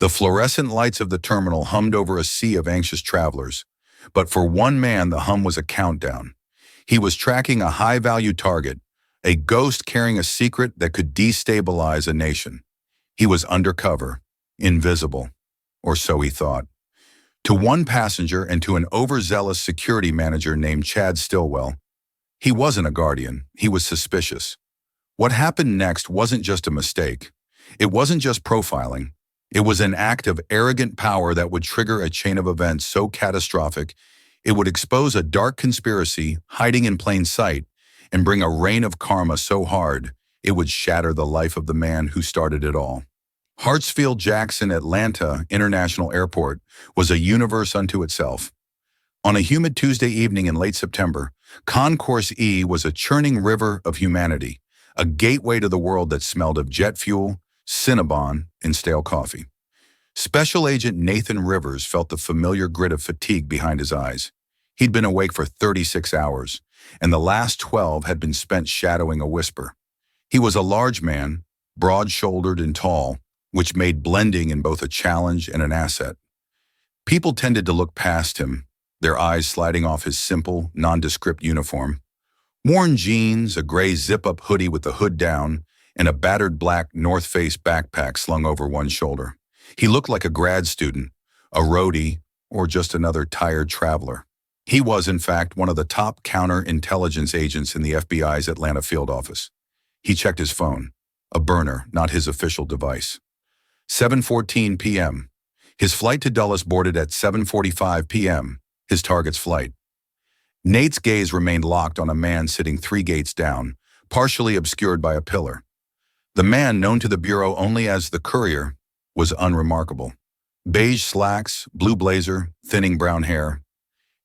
The fluorescent lights of the terminal hummed over a sea of anxious travelers. But for one man, the hum was a countdown. He was tracking a high-value target, a ghost carrying a secret that could destabilize a nation. He was undercover, invisible, or so he thought. To one passenger and to an overzealous security manager named Chad Stillwell, he wasn't a guardian, he was suspicious. What happened next wasn't just a mistake. It wasn't just profiling. It was an act of arrogant power that would trigger a chain of events so catastrophic it would expose a dark conspiracy hiding in plain sight and bring a rain of karma so hard it would shatter the life of the man who started it all. Hartsfield-Jackson Atlanta International Airport was a universe unto itself. On a humid Tuesday evening in late September, Concourse E was a churning river of humanity, a gateway to the world that smelled of jet fuel, Cinnabon, and stale coffee. Special Agent Nathan Rivers felt the familiar grit of fatigue behind his eyes. He'd been awake for 36 hours, and the last 12 had been spent shadowing a whisper. He was a large man, broad-shouldered and tall, which made blending in both a challenge and an asset. People tended to look past him, their eyes sliding off his simple, nondescript uniform. Worn jeans, a gray zip-up hoodie with the hood down, and a battered black North Face backpack slung over one shoulder. He looked like a grad student, a roadie, or just another tired traveler. He was, in fact, one of the top counterintelligence agents in the FBI's Atlanta field office. He checked his phone, a burner, not his official device. 7:14 p.m. His flight to Dulles boarded at 7:45 p.m., his target's flight. Nate's gaze remained locked on a man sitting 3 gates down, partially obscured by a pillar. The man, known to the Bureau only as the Courier, was unremarkable. Beige slacks, blue blazer, thinning brown hair.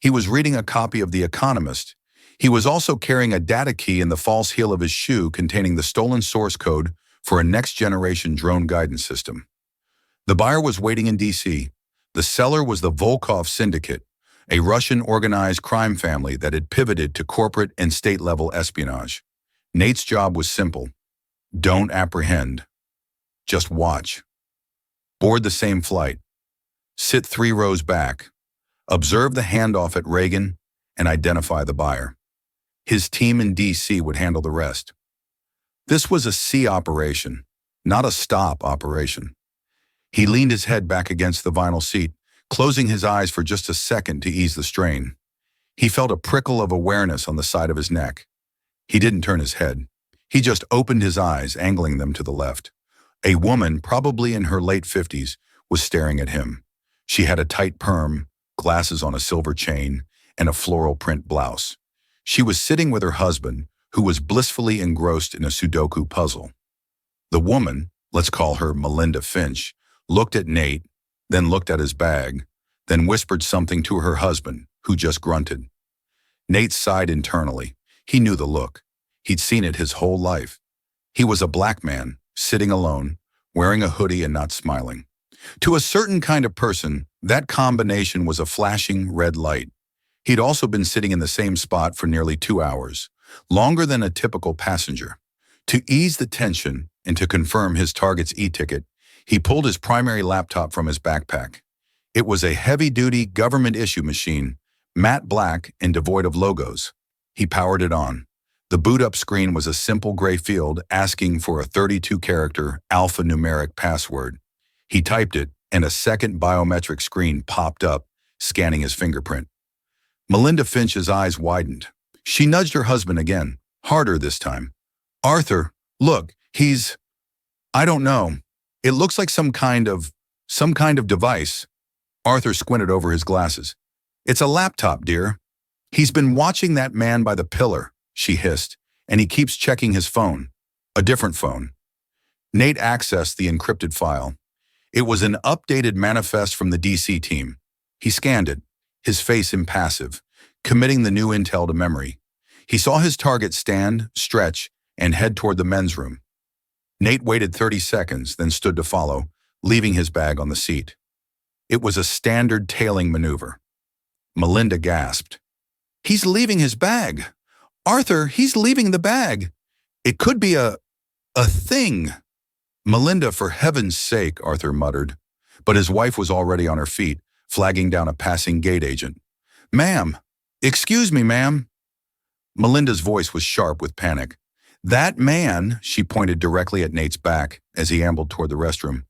He was reading a copy of The Economist. He was also carrying a data key in the false heel of his shoe containing the stolen source code for a next-generation drone guidance system. The buyer was waiting in D.C. The seller was the Volkov Syndicate, a Russian organized crime family that had pivoted to corporate and state-level espionage. Nate's job was simple. Don't apprehend. Just watch. Board the same flight. Sit 3 rows back. Observe the handoff at Reagan and identify the buyer. His team in D.C. would handle the rest. This was a sea operation, not a stop operation. He leaned his head back against the vinyl seat, closing his eyes for just a second to ease the strain. He felt a prickle of awareness on the side of his neck. He didn't turn his head. He just opened his eyes, angling them to the left. A woman, probably in her late 50s, was staring at him. She had a tight perm, glasses on a silver chain, and a floral print blouse. She was sitting with her husband, who was blissfully engrossed in a Sudoku puzzle. The woman, let's call her Melinda Finch, looked at Nate, then looked at his bag, then whispered something to her husband, who just grunted. Nate sighed internally. He knew the look. He'd seen it his whole life. He was a black man, sitting alone, wearing a hoodie and not smiling. To a certain kind of person, that combination was a flashing red light. He'd also been sitting in the same spot for nearly 2 hours, longer than a typical passenger. To ease the tension and to confirm his target's e-ticket, he pulled his primary laptop from his backpack. It was a heavy-duty government-issue machine, matte black and devoid of logos. He powered it on. The boot-up screen was a simple gray field asking for a 32-character alphanumeric password. He typed it, and a second biometric screen popped up, scanning his fingerprint. Melinda Finch's eyes widened. She nudged her husband again, harder this time. "Arthur, look, I don't know. It looks like some kind of device." Arthur squinted over his glasses. "It's a laptop, dear. He's been watching that man by the pillar," she hissed, "and he keeps checking his phone." A different phone. Nate accessed the encrypted file. It was an updated manifest from the DC team. He scanned it, his face impassive, committing the new intel to memory. He saw his target stand, stretch, and head toward the men's room. Nate waited 30 seconds, then stood to follow, leaving his bag on the seat. It was a standard tailing maneuver. Melinda gasped. "He's leaving his bag. Arthur, he's leaving the bag. It could be a thing." "Melinda, for heaven's sake," Arthur muttered. but his wife was already on her feet, flagging down a passing gate agent. "Ma'am! Excuse me, ma'am!" Melinda's voice was sharp with panic. "That man," she pointed directly at Nate's back as he ambled toward the restroom.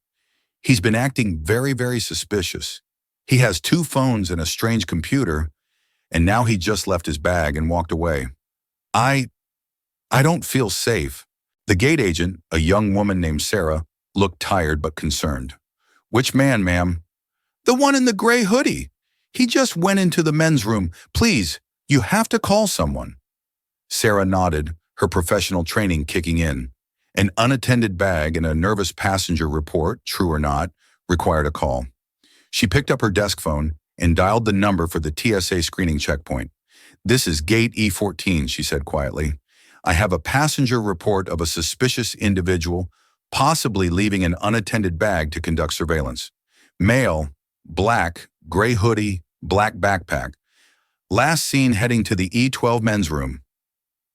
"He's been acting very, very suspicious. He has 2 phones and a strange computer, and now he just left his bag and walked away. I don't feel safe." The gate agent, a young woman named Sarah, looked tired but concerned. "Which man, ma'am?" "The one in the gray hoodie. He just went into the men's room. Please, you have to call someone." Sarah nodded, her professional training kicking in. An unattended bag and a nervous passenger report, true or not, required a call. She picked up her desk phone and dialed the number for the TSA screening checkpoint. "This is Gate E14, she said quietly. "I have a passenger report of a suspicious individual, possibly leaving an unattended bag to conduct surveillance. Male, black, gray hoodie, black backpack. Last seen heading to the E12 men's room."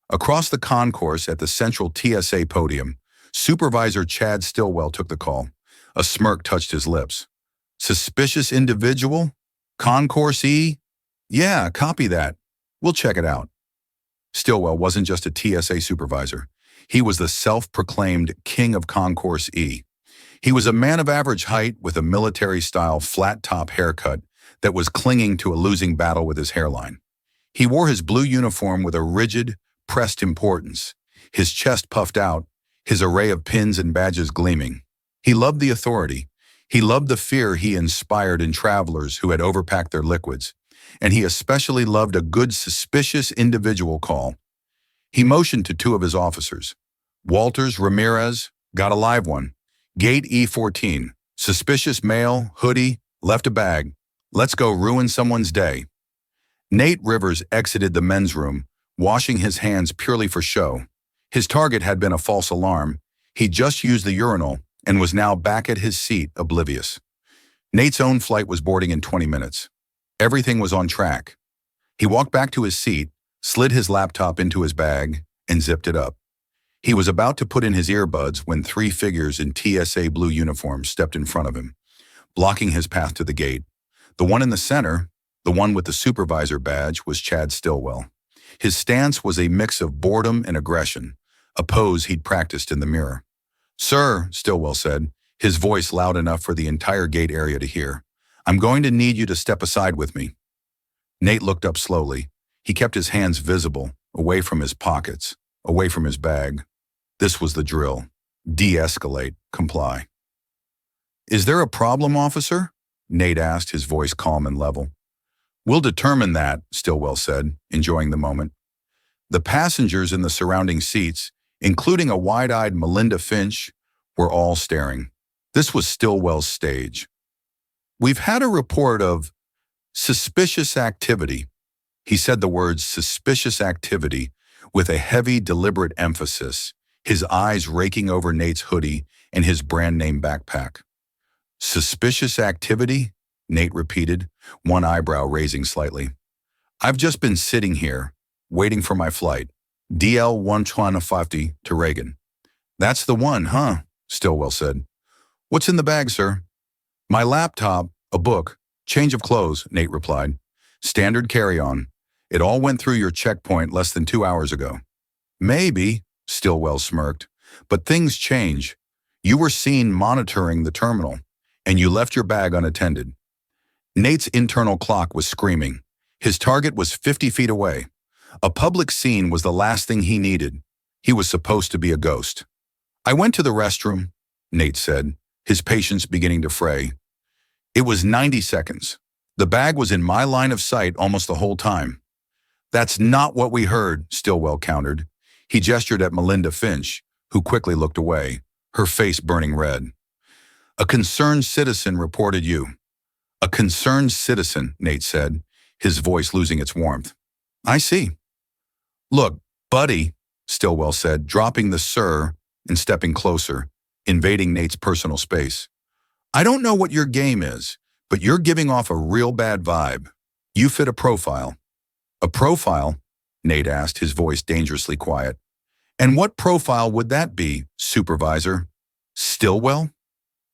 Across the concourse at the central TSA podium, Supervisor Chad Stillwell took the call. A smirk touched his lips. "Suspicious individual? Concourse E? Yeah, copy that. We'll check it out." Stillwell wasn't just a TSA supervisor. He was the self-proclaimed king of Concourse E. He was a man of average height with a military-style flat-top haircut that was clinging to a losing battle with his hairline. He wore his blue uniform with a rigid, pressed importance, his chest puffed out, his array of pins and badges gleaming. He loved the authority. He loved the fear he inspired in travelers who had overpacked their liquids, and he especially loved a good suspicious individual call. He motioned to 2 of his officers. "Walters, Ramirez, got a live one. Gate E14, suspicious male, hoodie, left a bag. Let's go ruin someone's day." Nate Rivers exited the men's room, washing his hands purely for show. His target had been a false alarm. He just used the urinal and was now back at his seat, oblivious. Nate's own flight was boarding in 20 minutes. Everything was on track. He walked back to his seat, slid his laptop into his bag, and zipped it up. He was about to put in his earbuds when 3 figures in TSA blue uniforms stepped in front of him, blocking his path to the gate. The one in the center, the one with the supervisor badge, was Chad Stillwell. His stance was a mix of boredom and aggression, a pose he'd practiced in the mirror. "Sir," Stillwell said, his voice loud enough for the entire gate area to hear, "I'm going to need you to step aside with me." Nate looked up slowly. He kept his hands visible, away from his pockets, away from his bag. This was the drill. De-escalate, comply. "Is there a problem, officer?" Nate asked, his voice calm and level. "We'll determine that," Stillwell said, enjoying the moment. The passengers in the surrounding seats, including a wide-eyed Melinda Finch, were all staring. This was Stillwell's stage. "We've had a report of suspicious activity." He said the words suspicious activity with a heavy, deliberate emphasis, his eyes raking over Nate's hoodie and his brand-name backpack. "Suspicious activity?" Nate repeated, one eyebrow raising slightly. "I've just been sitting here, waiting for my flight, DL 150 to Reagan." "That's the one, huh?" Stillwell said. "What's in the bag, sir?" "My laptop, a book, change of clothes," Nate replied. "Standard carry-on. It all went through your checkpoint less than 2 hours ago." "Maybe," Stillwell smirked, "but things change. You were seen monitoring the terminal, and you left your bag unattended." Nate's internal clock was screaming. His target was 50 feet away. A public scene was the last thing he needed. He was supposed to be a ghost. "I went to the restroom," Nate said, his patience beginning to fray. "It was 90 seconds. The bag was in my line of sight almost the whole time." "That's not what we heard," Stillwell countered. He gestured at Melinda Finch, who quickly looked away, her face burning red. "A concerned citizen reported you." "A concerned citizen," Nate said, his voice losing its warmth. "I see." "Look, buddy," Stillwell said, dropping the "sir" and stepping closer, invading Nate's personal space. "I don't know what your game is, but you're giving off a real bad vibe. You fit a profile." "A profile?" Nate asked, his voice dangerously quiet. "And what profile would that be, Supervisor?" "Stillwell?"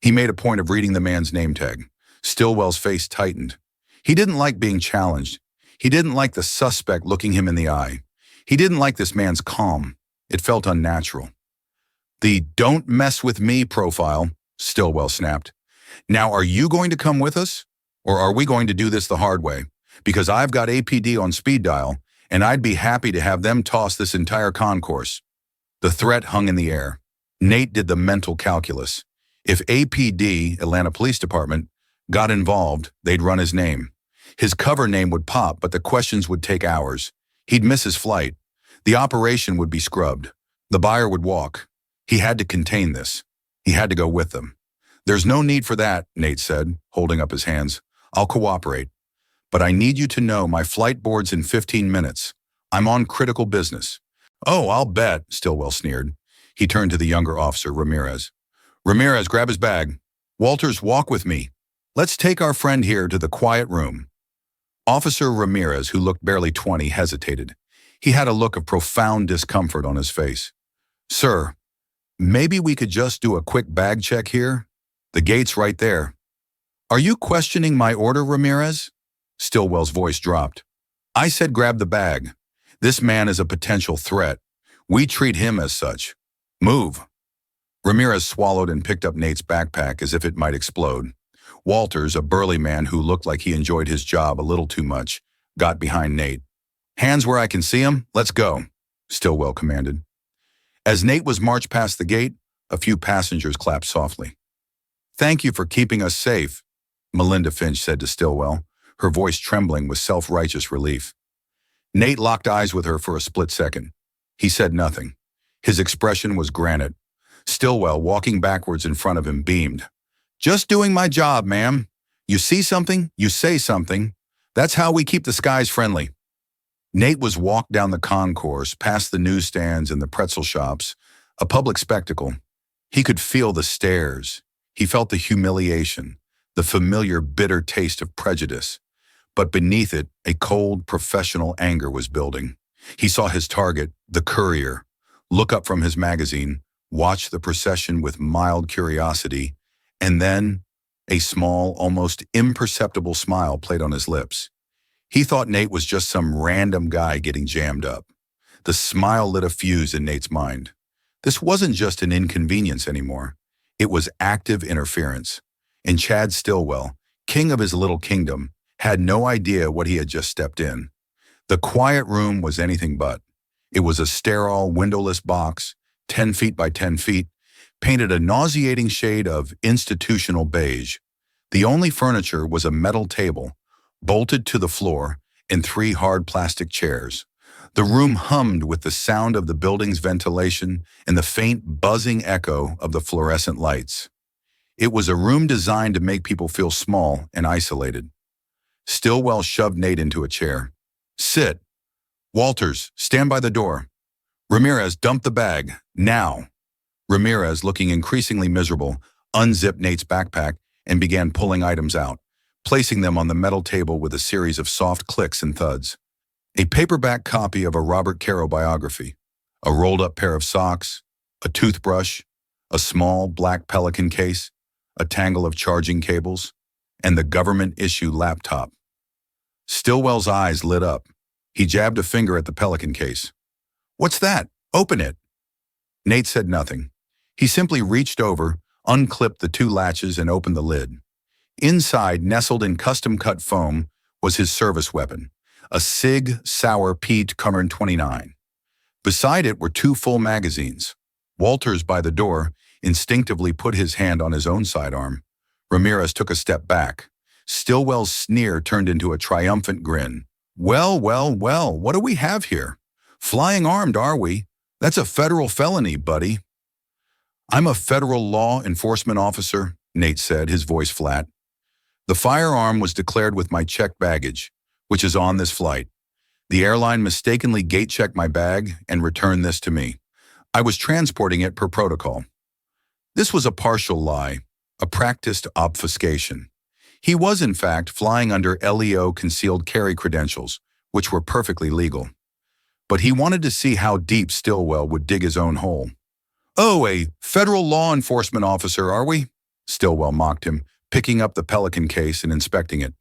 He made a point of reading the man's name tag. Stillwell's face tightened. He didn't like being challenged. He didn't like the suspect looking him in the eye. He didn't like this man's calm. It felt unnatural. The "don't mess with me" profile, Stillwell snapped. Now, are you going to come with us? Or are we going to do this the hard way? Because I've got APD on speed dial, and I'd be happy to have them toss this entire concourse. The threat hung in the air. Nate did the mental calculus. If APD, Atlanta Police Department, got involved, they'd run his name. His cover name would pop, but the questions would take hours. He'd miss his flight. The operation would be scrubbed. The buyer would walk. He had to contain this. He had to go with them. There's no need for that, Nate said, holding up his hands. I'll cooperate. But I need you to know my flight board's in 15 minutes. I'm on critical business. Oh, I'll bet, Stillwell sneered. He turned to the younger officer, Ramirez. Ramirez, grab his bag. Walters, walk with me. Let's take our friend here to the quiet room. Officer Ramirez, who looked barely 20, hesitated. He had a look of profound discomfort on his face. Sir, maybe we could just do a quick bag check here? The gate's right there. Are you questioning my order, Ramirez? Stillwell's voice dropped. I said grab the bag. This man is a potential threat. We treat him as such. Move. Ramirez swallowed and picked up Nate's backpack as if it might explode. Walters, a burly man who looked like he enjoyed his job a little too much, got behind Nate. Hands where I can see him, let's go, Stillwell commanded. As Nate was marched past the gate, a few passengers clapped softly. Thank you for keeping us safe, Melinda Finch said to Stillwell, her voice trembling with self-righteous relief. Nate locked eyes with her for a split second. He said nothing. His expression was granite. Stillwell, walking backwards in front of him, beamed. Just doing my job, ma'am. You see something, you say something. That's how we keep the skies friendly. Nate was walked down the concourse, past the newsstands and the pretzel shops, a public spectacle. He could feel the stares. He felt the humiliation, the familiar bitter taste of prejudice. But beneath it, a cold, professional anger was building. He saw his target, the courier, look up from his magazine, watch the procession with mild curiosity, and then a small, almost imperceptible smile played on his lips. He thought Nate was just some random guy getting jammed up. The smile lit a fuse in Nate's mind. This wasn't just an inconvenience anymore. It was active interference. And Chad Stillwell, king of his little kingdom, had no idea what he had just stepped in. The quiet room was anything but. It was a sterile, windowless box, 10 feet by 10 feet, painted a nauseating shade of institutional beige. The only furniture was a metal table, bolted to the floor, and 3 hard plastic chairs. The room hummed with the sound of the building's ventilation and the faint buzzing echo of the fluorescent lights. It was a room designed to make people feel small and isolated. Stillwell shoved Nate into a chair. Sit. Walters, stand by the door. Ramirez, dump the bag, now. Ramirez, looking increasingly miserable, unzipped Nate's backpack and began pulling items out, placing them on the metal table with a series of soft clicks and thuds. A paperback copy of a Robert Caro biography, a rolled-up pair of socks, a toothbrush, a small black Pelican case, a tangle of charging cables, and the government-issue laptop. Stillwell's eyes lit up. He jabbed a finger at the Pelican case. What's that? Open it. Nate said nothing. He simply reached over, unclipped the 2 latches, and opened the lid. Inside, nestled in custom-cut foam, was his service weapon, a Sig Sauer P-29. Beside it were 2 full magazines. Walters, by the door, instinctively put his hand on his own sidearm. Ramirez took a step back. Stillwell's sneer turned into a triumphant grin. Well, well, well, what do we have here? Flying armed, are we? That's a federal felony, buddy. I'm a federal law enforcement officer, Nate said, his voice flat. The firearm was declared with my checked baggage, which is on this flight. The airline mistakenly gate-checked my bag and returned this to me. I was transporting it per protocol. This was a partial lie, a practiced obfuscation. He was, in fact, flying under LEO concealed carry credentials, which were perfectly legal. But he wanted to see how deep Stillwell would dig his own hole. Oh, a federal law enforcement officer, are we? Stillwell mocked him, picking up the Pelican case and inspecting it.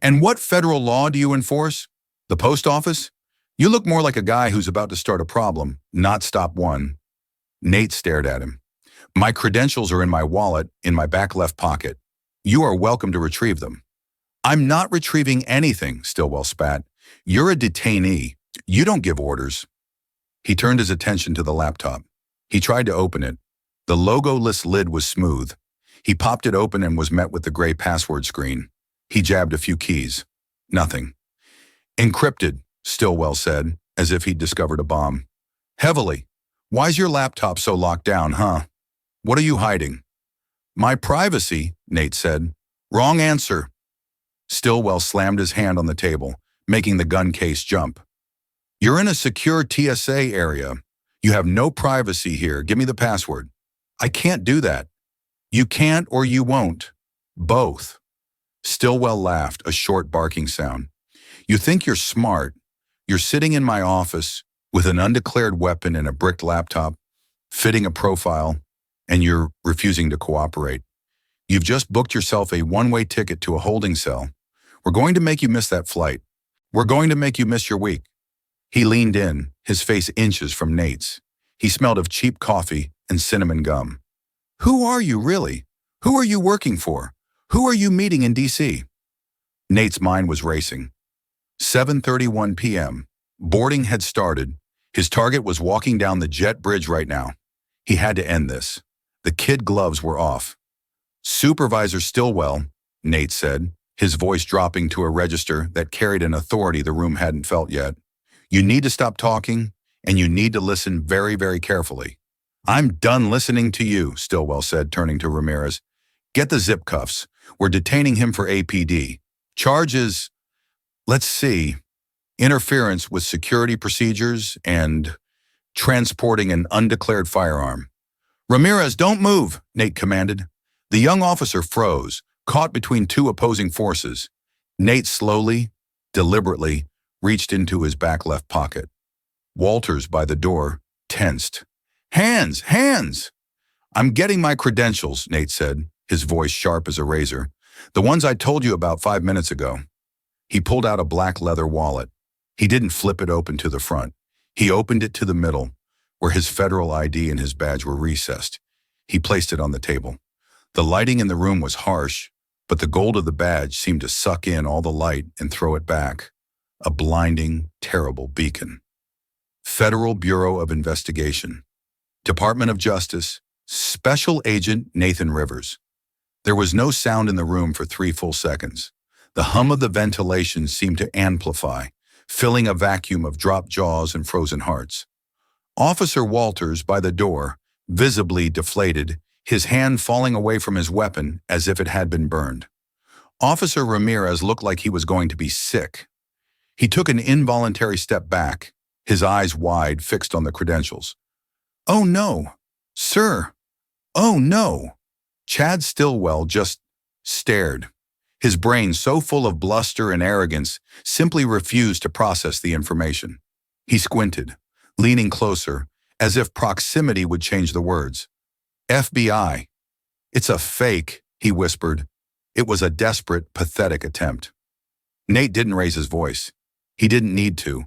And what federal law do you enforce? The post office? You look more like a guy who's about to start a problem, not stop one. Nate stared at him. My credentials are in my wallet, in my back left pocket. You are welcome to retrieve them. I'm not retrieving anything, Stillwell spat. You're a detainee. You don't give orders. He turned his attention to the laptop. He tried to open it. The logo-less lid was smooth. He popped it open and was met with the gray password screen. He jabbed a few keys. Nothing. Encrypted, Stillwell said, as if he'd discovered a bomb. Heavily. Why's your laptop so locked down, huh? What are you hiding? My privacy, Nate said. Wrong answer. Stillwell slammed his hand on the table, making the gun case jump. You're in a secure TSA area. You have no privacy here. Give me the password. I can't do that. You can't or you won't. Both. Stillwell laughed, a short barking sound. You think you're smart. You're sitting in my office with an undeclared weapon and a bricked laptop, fitting a profile, and you're refusing to cooperate. You've just booked yourself a one-way ticket to a holding cell. We're going to make you miss that flight. We're going to make you miss your week. He leaned in, his face inches from Nate's. He smelled of cheap coffee and cinnamon gum. Who are you, really? Who are you working for? Who are you meeting in D.C.? Nate's mind was racing. 7:31 p.m. Boarding had started. His target was walking down the jet bridge right now. He had to end this. The kid gloves were off. Supervisor Stillwell, Nate said, his voice dropping to a register that carried an authority the room hadn't felt yet. You need to stop talking, and you need to listen very, very carefully. I'm done listening to you, Stillwell said, turning to Ramirez. Get the zip cuffs. We're detaining him for APD. Charges, let's see, interference with security procedures and transporting an undeclared firearm. Ramirez, don't move, Nate commanded. The young officer froze, caught between two opposing forces. Nate slowly, deliberately, reached into his back left pocket. Walters, by the door, tensed. Hands! Hands! I'm getting my credentials, Nate said, his voice sharp as a razor. The ones I told you about 5 minutes ago. He pulled out a black leather wallet. He didn't flip it open to the front. He opened it to the middle, where his federal ID and his badge were recessed. He placed it on the table. The lighting in the room was harsh, but the gold of the badge seemed to suck in all the light and throw it back. A blinding, terrible beacon. Federal Bureau of Investigation. Department of Justice. Special Agent Nathan Rivers. There was no sound in the room for 3 full seconds. The hum of the ventilation seemed to amplify, filling a vacuum of dropped jaws and frozen hearts. Officer Walters, by the door, visibly deflated, his hand falling away from his weapon as if it had been burned. Officer Ramirez looked like he was going to be sick. He took an involuntary step back, his eyes wide, fixed on the credentials. Oh no, sir. Oh no. Chad Stillwell just stared. His brain, so full of bluster and arrogance, simply refused to process the information. He squinted, leaning closer, as if proximity would change the words. FBI. It's a fake, he whispered. It was a desperate, pathetic attempt. Nate didn't raise his voice. He didn't need to.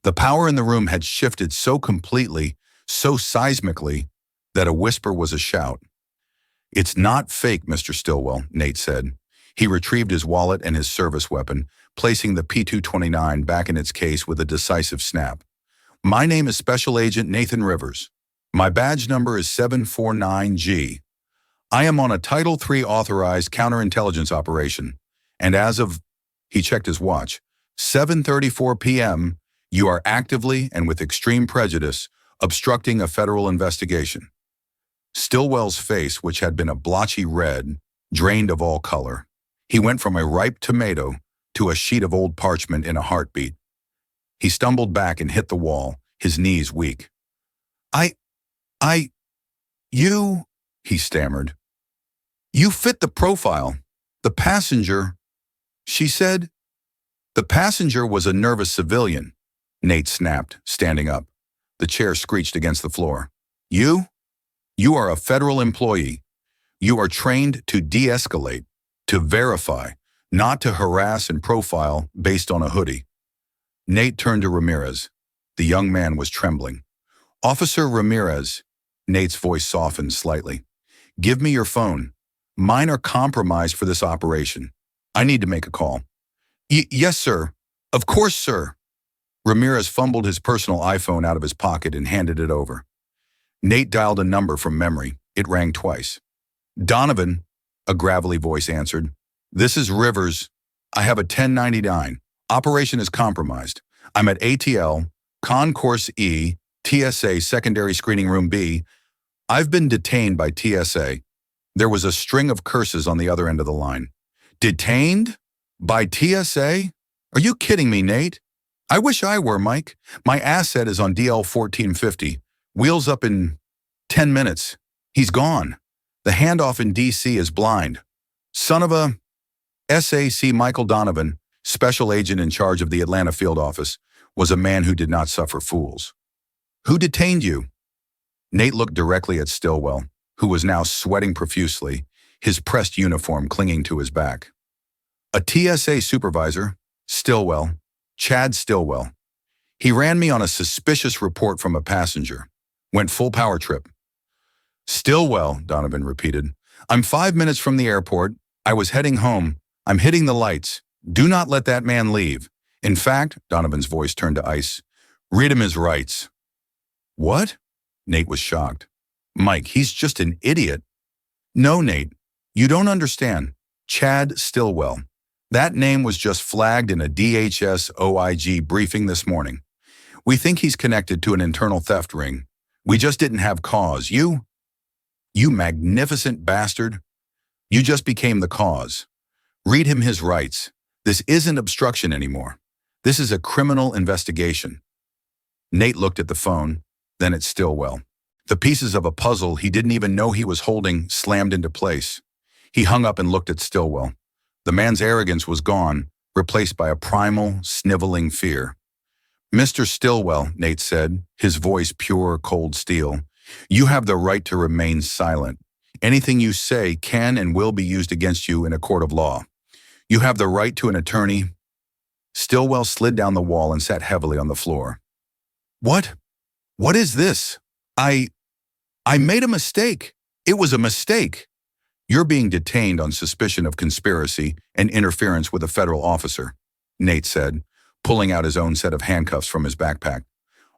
The power in the room had shifted so completely, so seismically, that a whisper was a shout. It's not fake, Mr. Stillwell, Nate said. He retrieved his wallet and his service weapon, placing the P229 back in its case with a decisive snap. My name is Special Agent Nathan Rivers. My badge number is 749G. I am on a Title III authorized counterintelligence operation, and as of, he checked his watch, 7:34 p.m., you are actively and with extreme prejudice obstructing a federal investigation. Stillwell's face, which had been a blotchy red, drained of all color. He went from a ripe tomato to a sheet of old parchment in a heartbeat. He stumbled back and hit the wall, his knees weak. You, he stammered. You fit the profile. The passenger, she said. The passenger was a nervous civilian, Nate snapped, standing up. The chair screeched against the floor. You are a federal employee. You are trained to de-escalate, to verify, not to harass and profile based on a hoodie. Nate turned to Ramirez. The young man was trembling. Officer Ramirez, Nate's voice softened slightly. Give me your phone. Mine are compromised for this operation. I need to make a call. Yes, sir. Of course, sir. Ramirez fumbled his personal iPhone out of his pocket and handed it over. Nate dialed a number from memory. It rang twice. Donovan, a gravelly voice answered. This is Rivers. I have a 1099. Operation is compromised. I'm at ATL, Concourse E, TSA Secondary Screening Room B. I've been detained by TSA. There was a string of curses on the other end of the line. Detained? By TSA? Are you kidding me, Nate? I wish I were, Mike. My asset is on DL 1450. Wheels up in 10 minutes. He's gone. The handoff in D.C. is blind. Son of a... SAC Michael Donovan, special agent in charge of the Atlanta field office, was a man who did not suffer fools. Who detained you? Nate looked directly at Stillwell, who was now sweating profusely, his pressed uniform clinging to his back. A TSA supervisor, Stillwell, Chad Stillwell. He ran me on a suspicious report from a passenger. Went full power trip. Stillwell, Donovan repeated. I'm 5 minutes from the airport. I was heading home. I'm hitting the lights. Do not let that man leave. In fact, Donovan's voice turned to ice. Read him his rights. What? Nate was shocked. Mike, he's just an idiot. No, Nate, you don't understand. Chad Stillwell. That name was just flagged in a DHS OIG briefing this morning. We think he's connected to an internal theft ring. We just didn't have cause. You magnificent bastard. You just became the cause. Read him his rights. This isn't obstruction anymore. This is a criminal investigation. Nate looked at the phone, then at Stillwell. The pieces of a puzzle he didn't even know he was holding slammed into place. He hung up and looked at Stillwell. The man's arrogance was gone, replaced by a primal, sniveling fear. Mr. Stillwell, Nate said, his voice pure, cold steel, you have the right to remain silent. Anything you say can and will be used against you in a court of law. You have the right to an attorney. Stillwell slid down the wall and sat heavily on the floor. What? What is this? I made a mistake. It was a mistake. You're being detained on suspicion of conspiracy and interference with a federal officer, Nate said, pulling out his own set of handcuffs from his backpack.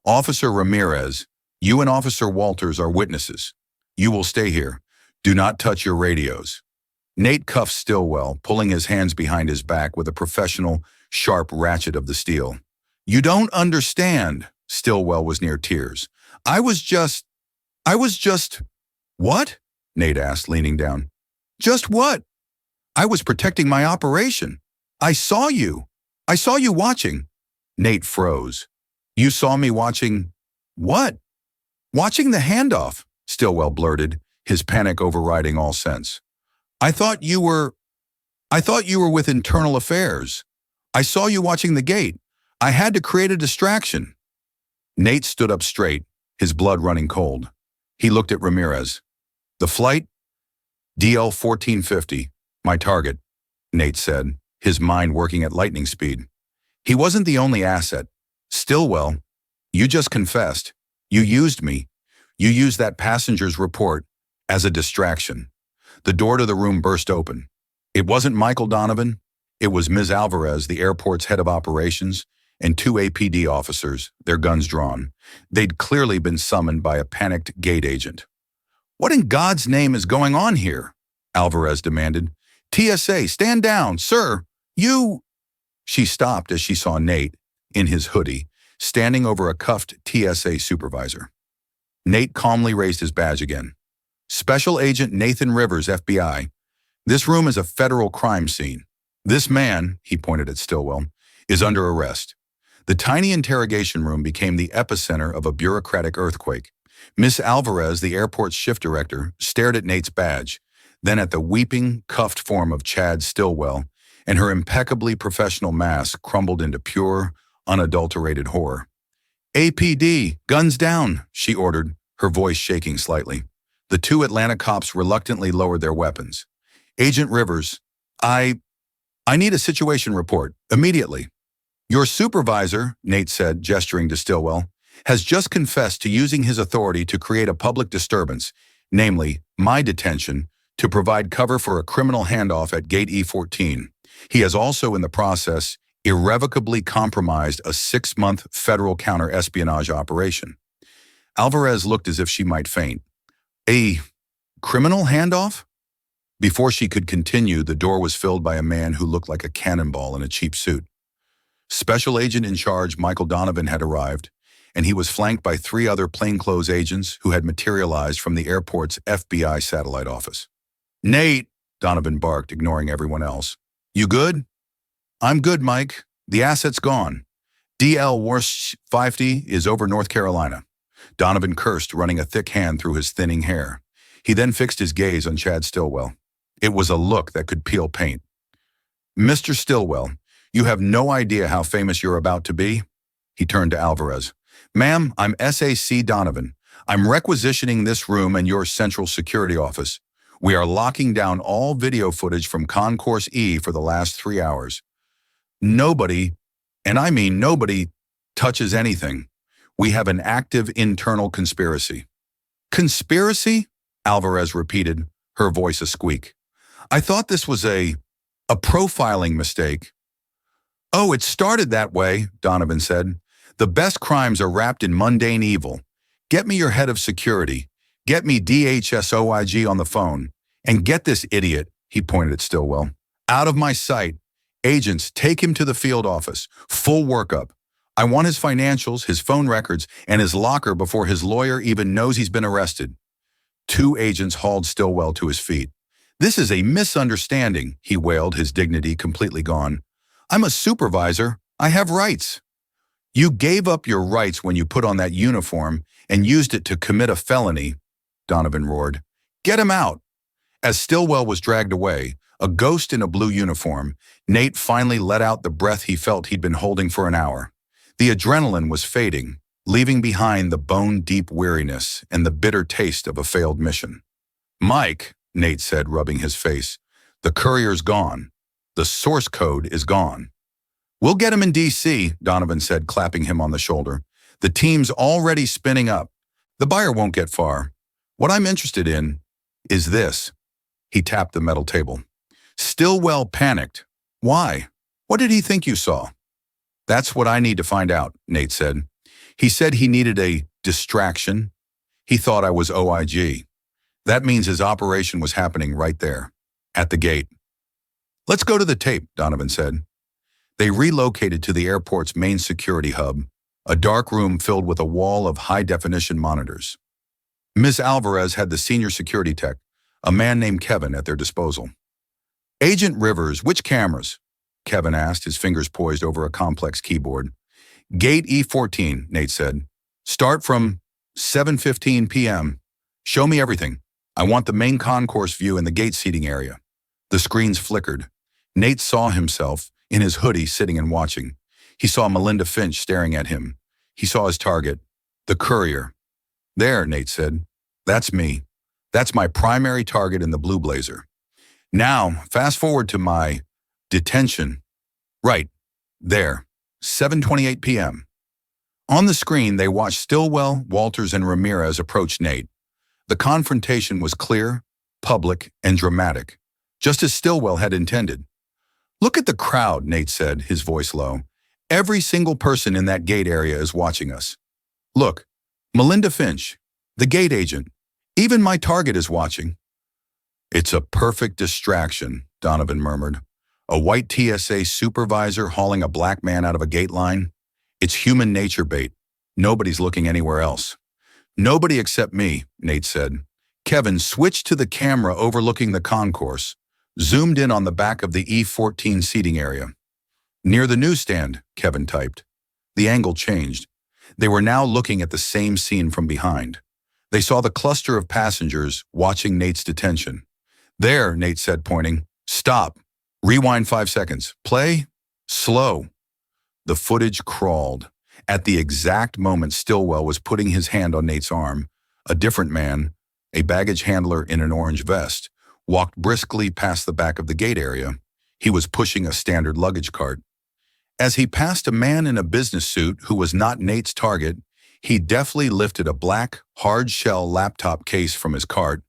Officer Ramirez, you and Officer Walters are witnesses. You will stay here. Do not touch your radios. Nate cuffed Stillwell, pulling his hands behind his back with a professional, sharp ratchet of the steel. You don't understand. Stillwell was near tears. I was just... What? Nate asked, leaning down. Just what? I was protecting my operation. I saw you. I saw you watching. Nate froze. You saw me watching... What? Watching the handoff, Stillwell blurted, his panic overriding all sense. I thought you were with internal affairs. I saw you watching the gate. I had to create a distraction. Nate stood up straight, his blood running cold. He looked at Ramirez. The flight? DL 1450, my target, Nate said, his mind working at lightning speed. He wasn't the only asset. Stillwell, you just confessed. You used me. You used that passenger's report as a distraction. The door to the room burst open. It wasn't Michael Donovan. It was Ms. Alvarez, the airport's head of operations, and 2 APD officers, their guns drawn. They'd clearly been summoned by a panicked gate agent. What in God's name is going on here? Alvarez demanded. TSA, stand down, sir. You... She stopped as she saw Nate, in his hoodie, standing over a cuffed TSA supervisor. Nate calmly raised his badge again. Special Agent Nathan Rivers, FBI. This room is a federal crime scene. This man, he pointed at Stillwell, is under arrest. The tiny interrogation room became the epicenter of a bureaucratic earthquake. Miss Alvarez, the airport's shift director, stared at Nate's badge, then at the weeping, cuffed form of Chad Stillwell, and her impeccably professional mask crumbled into pure, unadulterated horror. APD, guns down, she ordered, her voice shaking slightly. The two Atlanta cops reluctantly lowered their weapons. Agent Rivers, I need a situation report, immediately. Your supervisor, Nate said, gesturing to Stillwell, has just confessed to using his authority to create a public disturbance, namely, my detention, to provide cover for a criminal handoff at Gate E14. He has also, in the process, irrevocably compromised a 6-month federal counter-espionage operation. Alvarez looked as if she might faint. A criminal handoff? Before she could continue, the door was filled by a man who looked like a cannonball in a cheap suit. Special agent in charge Michael Donovan had arrived, and he was flanked by 3 other plainclothes agents who had materialized from the airport's FBI satellite office. "Nate," Donovan barked, ignoring everyone else. "You good?" "I'm good, Mike. The asset's gone. DL Worst 50 is over North Carolina." Donovan cursed, running a thick hand through his thinning hair. He then fixed his gaze on Chad Stillwell. It was a look that could peel paint. "Mr. Stillwell, you have no idea how famous you're about to be." He turned to Alvarez. "Ma'am, I'm SAC Donovan. I'm requisitioning this room and your central security office. We are locking down all video footage from Concourse E for the last 3 hours. Nobody, and I mean nobody, touches anything. We have an active internal conspiracy." "Conspiracy?" Alvarez repeated, her voice a squeak. "I thought this was a profiling mistake." "Oh, it started that way," Donovan said. "The best crimes are wrapped in mundane evil. Get me your head of security. Get me DHSOIG on the phone. And get this idiot," he pointed at Stillwell, "out of my sight. Agents, take him to the field office. Full workup. I want his financials, his phone records, and his locker before his lawyer even knows he's been arrested." 2 agents hauled Stillwell to his feet. "This is a misunderstanding," he wailed, his dignity completely gone. "I'm a supervisor. I have rights." "You gave up your rights when you put on that uniform and used it to commit a felony," Donovan roared. "Get him out." As Stillwell was dragged away, a ghost in a blue uniform, Nate finally let out the breath he felt he'd been holding for an hour. The adrenaline was fading, leaving behind the bone-deep weariness and the bitter taste of a failed mission. "Mike," Nate said, rubbing his face, "the courier's gone. The source code is gone." "We'll get him in D.C., Donovan said, clapping him on the shoulder. "The team's already spinning up. The buyer won't get far. What I'm interested in is this." He tapped the metal table. Stillwell panicked. "Why? What did he think you saw?" "That's what I need to find out," Nate said. "He said he needed a distraction. He thought I was OIG. That means his operation was happening right there, at the gate." "Let's go to the tape," Donovan said. They relocated to the airport's main security hub, a dark room filled with a wall of high-definition monitors. Ms. Alvarez had the senior security tech, a man named Kevin, at their disposal. "Agent Rivers, which cameras?" Kevin asked, his fingers poised over a complex keyboard. "Gate E14, Nate said. "Start from 7:15 p.m. Show me everything. I want the main concourse view in the gate seating area." The screens flickered. Nate saw himself, in his hoodie, sitting and watching. He saw Melinda Finch staring at him. He saw his target, the courier. "There," Nate said. "That's me. That's my primary target in the blue blazer. Now, fast forward to my detention. Right, there, 7:28 p.m. On the screen, they watched Stillwell, Walters, and Ramirez approach Nate. The confrontation was clear, public, and dramatic, just as Stillwell had intended. "Look at the crowd," Nate said, his voice low. "Every single person in that gate area is watching us. Look, Melinda Finch, the gate agent. Even my target is watching." "It's a perfect distraction," Donovan murmured. "A white TSA supervisor hauling a black man out of a gate line? It's human nature bait. Nobody's looking anywhere else." "Nobody except me," Nate said. Kevin switched to the camera overlooking the concourse, zoomed in on the back of the E14 seating area. "Near the newsstand," Kevin typed. The angle changed. They were now looking at the same scene from behind. They saw the cluster of passengers watching Nate's detention. "There," Nate said, pointing. "Stop. Rewind 5 seconds. Play. Slow." The footage crawled. At the exact moment Stillwell was putting his hand on Nate's arm, a different man, A baggage handler in an orange vest walked briskly past the back of the gate area. He was pushing a standard luggage cart. As he passed a man in a business suit who was not Nate's target, he deftly lifted a black, hard-shell laptop case from his cart,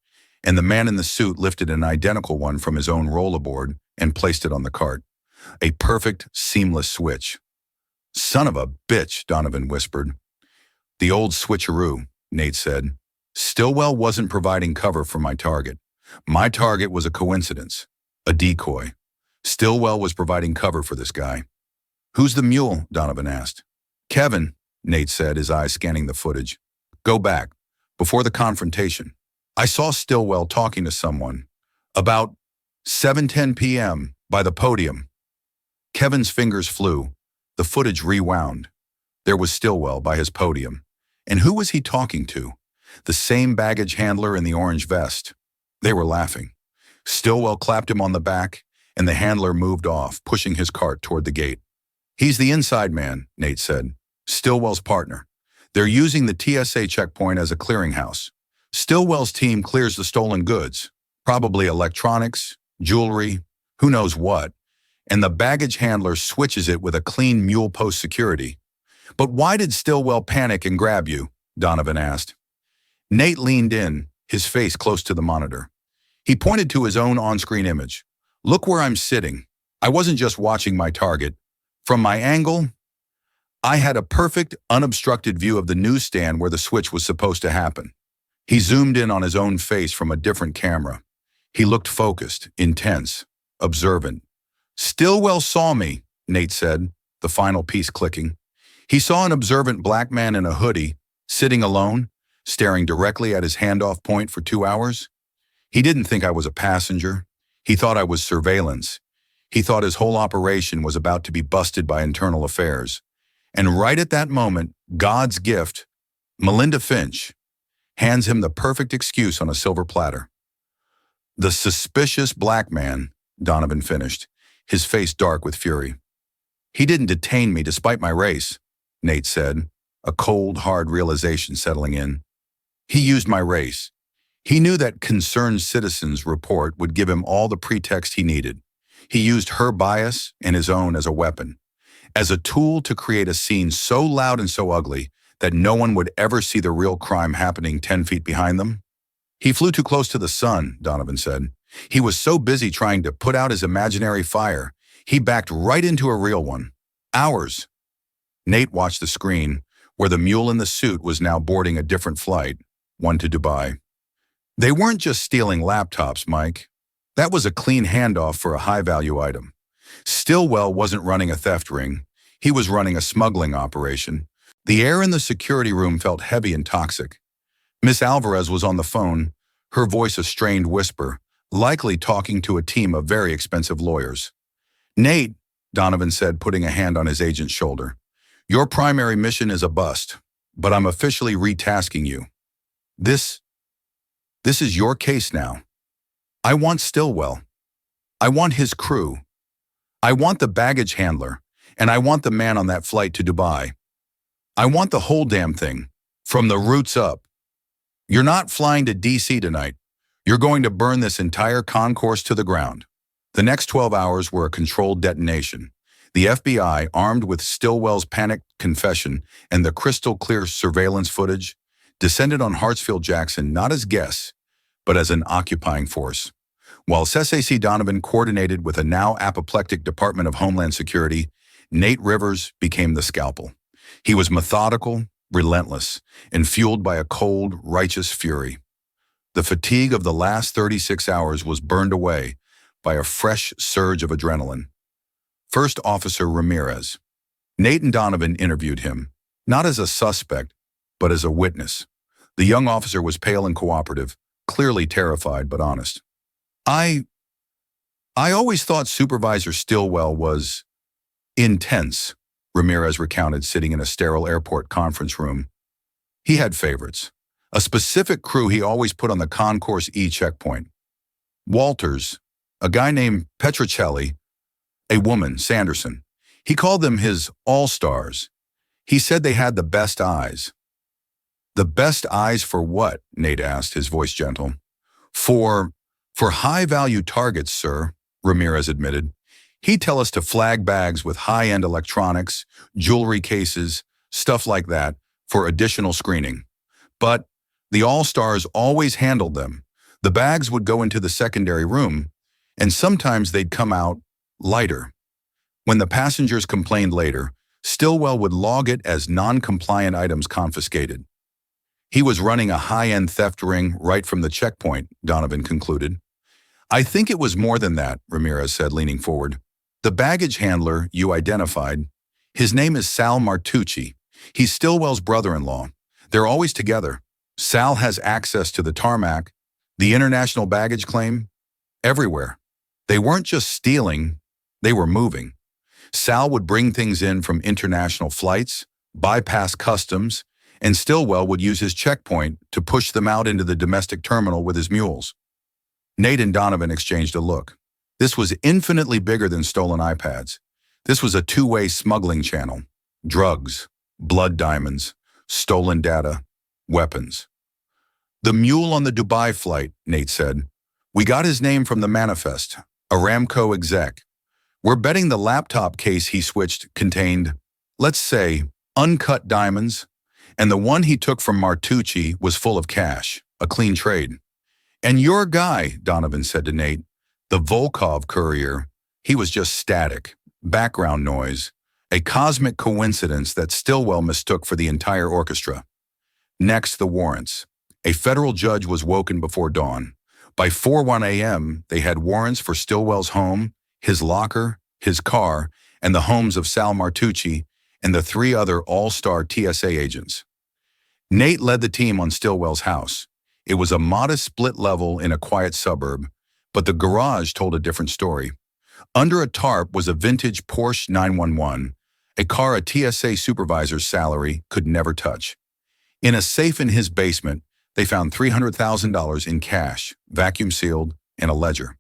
and the man in the suit lifted an identical one from his own rollerboard and placed it on the cart. A perfect, seamless switch. "Son of a bitch," Donovan whispered. "The old switcheroo," Nate said. "Stillwell wasn't providing cover for my target. My target was a coincidence, a decoy. Stillwell was providing cover for this guy." "Who's the mule?" Donovan asked. "Kevin," Nate said, his eyes scanning the footage. "Go back. Before the confrontation. I saw Stillwell talking to someone. About 7:10 p.m. by the podium." Kevin's fingers flew. The footage rewound. There was Stillwell by his podium. And who was he talking to? The same baggage handler in the orange vest. They were laughing. Stillwell clapped him on the back, and the handler moved off, pushing his cart toward the gate. "He's the inside man," Nate said. "Stillwell's partner. They're using the TSA checkpoint as a clearinghouse. Stillwell's team clears the stolen goods, probably electronics, jewelry, who knows what, and the baggage handler switches it with a clean mule post security." "But why did Stillwell panic and grab you?" Donovan asked. Nate leaned in, his face close to the monitor. He pointed to his own on-screen image. "Look where I'm sitting. I wasn't just watching my target. From my angle, I had a perfect, unobstructed view of the newsstand where the switch was supposed to happen." He zoomed in on his own face from a different camera. He looked focused, intense, observant. "Stillwell saw me," Nate said, the final piece clicking. He saw an observant black man in a hoodie, sitting alone, staring directly at his handoff point for 2 hours. He didn't think I was a passenger. He thought I was surveillance. He thought his whole operation was about to be busted by internal affairs. And right at that moment, God's gift, Melinda Finch, hands him the perfect excuse on a silver platter. "The suspicious black man," Donovan finished, his face dark with fury. "He didn't detain me despite my race," Nate said, a cold, hard realization settling in. "He used my race. He knew that Concerned Citizens report would give him all the pretext he needed. He used her bias and his own as a weapon, as a tool to create a scene so loud and so ugly that no one would ever see the real crime happening 10 feet behind them." "He flew too close to the sun," Donovan said. "He was so busy trying to put out his imaginary fire, he backed right into a real one. Ours." Nate watched the screen, where the mule in the suit was now boarding a different flight, one to Dubai. "They weren't just stealing laptops, Mike. That was a clean handoff for a high-value item. Stillwell wasn't running a theft ring. He was running a smuggling operation. The air in the security room felt heavy and toxic. Miss Alvarez was on the phone, her voice a strained whisper, likely talking to a team of very expensive lawyers. "Nate," Donovan said, putting a hand on his agent's shoulder, "your primary mission is a bust, but I'm officially retasking you. This is your case now. I want Stillwell. I want his crew. I want the baggage handler, and I want the man on that flight to Dubai. I want the whole damn thing, from the roots up. You're not flying to DC tonight. You're going to burn this entire concourse to the ground." The next 12 hours were a controlled detonation. The FBI, armed with Stillwell's panicked confession and the crystal-clear surveillance footage, descended on Hartsfield-Jackson not as guests, but as an occupying force. While SAC Donovan coordinated with a now apoplectic Department of Homeland Security, Nate Rivers became the scalpel. He was methodical, relentless, and fueled by a cold, righteous fury. The fatigue of the last 36 hours was burned away by a fresh surge of adrenaline. First Officer Ramirez. Nate and Donovan interviewed him, not as a suspect, but as a witness. The young officer was pale and cooperative, clearly terrified but honest. I always thought Supervisor Stillwell was intense," Ramirez recounted, sitting in a sterile airport conference room. "He had favorites. A specific crew he always put on the Concourse E checkpoint. Walters, a guy named Petrocelli, a woman, Sanderson. He called them his all-stars. He said they had the best eyes." The best eyes for what? Nate asked, his voice gentle. For, for high-value targets, sir, Ramirez admitted. He'd tell us to flag bags with high-end electronics, jewelry cases, stuff like that, for additional screening. But the All-Stars always handled them. The bags would go into the secondary room, and sometimes they'd come out lighter. When the passengers complained later, Stillwell would log it as non-compliant items confiscated. He was running a high-end theft ring right from the checkpoint, Donovan concluded. I think it was more than that, Ramirez said, leaning forward. The baggage handler you identified, his name is Sal Martucci. He's Stillwell's brother-in-law. They're always together. Sal has access to the tarmac, the international baggage claim, everywhere. They weren't just stealing, they were moving. Sal would bring things in from international flights, bypass customs, and Stillwell would use his checkpoint to push them out into the domestic terminal with his mules. Nate and Donovan exchanged a look. This was infinitely bigger than stolen iPads. This was a two-way smuggling channel. Drugs, blood diamonds, stolen data, weapons. The mule on the Dubai flight, Nate said. We got his name from the manifest, Aramco exec. We're betting the laptop case he switched contained, let's say, uncut diamonds, and the one he took from Martucci was full of cash, a clean trade. And your guy, Donovan said to Nate, the Volkov courier, he was just static, background noise, a cosmic coincidence that Stillwell mistook for the entire orchestra. Next, the warrants. A federal judge was woken before dawn. By 4:01 a.m., they had warrants for Stillwell's home, his locker, his car, and the homes of Sal Martucci and the three other all-star TSA agents. Nate led the team on Stillwell's house. It was a modest split level in a quiet suburb, but the garage told a different story. Under a tarp was a vintage Porsche 911, a car a TSA supervisor's salary could never touch. In a safe in his basement, they found $300,000 in cash, vacuum-sealed, and a ledger.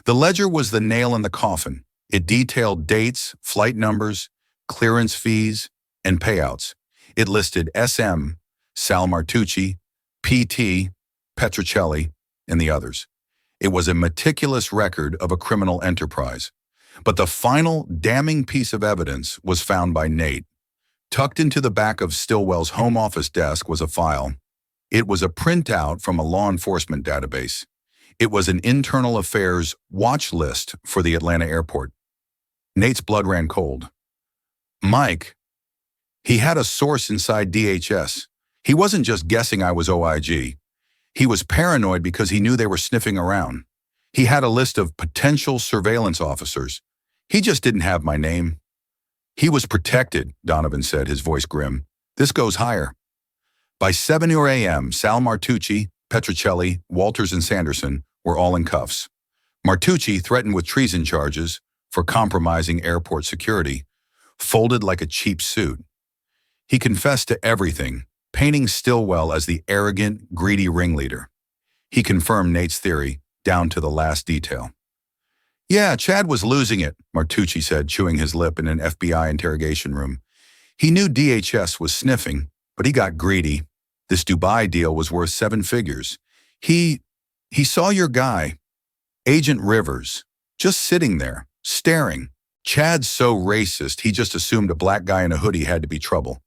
The ledger was the nail in the coffin. It detailed dates, flight numbers, clearance fees, and payouts. It listed SM, Sal Martucci, PT, Petrocelli, and the others. It was a meticulous record of a criminal enterprise. But the final damning piece of evidence was found by Nate. Tucked into the back of Stillwell's home office desk was a file. It was a printout from a law enforcement database. It was an internal affairs watch list for the Atlanta airport. Nate's blood ran cold. Mike, he had a source inside DHS. He wasn't just guessing I was OIG. He was paranoid because he knew they were sniffing around. He had a list of potential surveillance officers. He just didn't have my name. He was protected, Donovan said, his voice grim. This goes higher. By 7:00 a.m., Sal Martucci, Petrocelli, Walters, and Sanderson were all in cuffs. Martucci, threatened with treason charges for compromising airport security, folded like a cheap suit. He confessed to everything, painting Stillwell as the arrogant, greedy ringleader. He confirmed Nate's theory, down to the last detail. Yeah, Chad was losing it, Martucci said, chewing his lip in an FBI interrogation room. He knew DHS was sniffing, but he got greedy. This Dubai deal was worth 7 figures. He saw your guy, Agent Rivers, just sitting there, staring. Chad's so racist, he just assumed a black guy in a hoodie had to be trouble.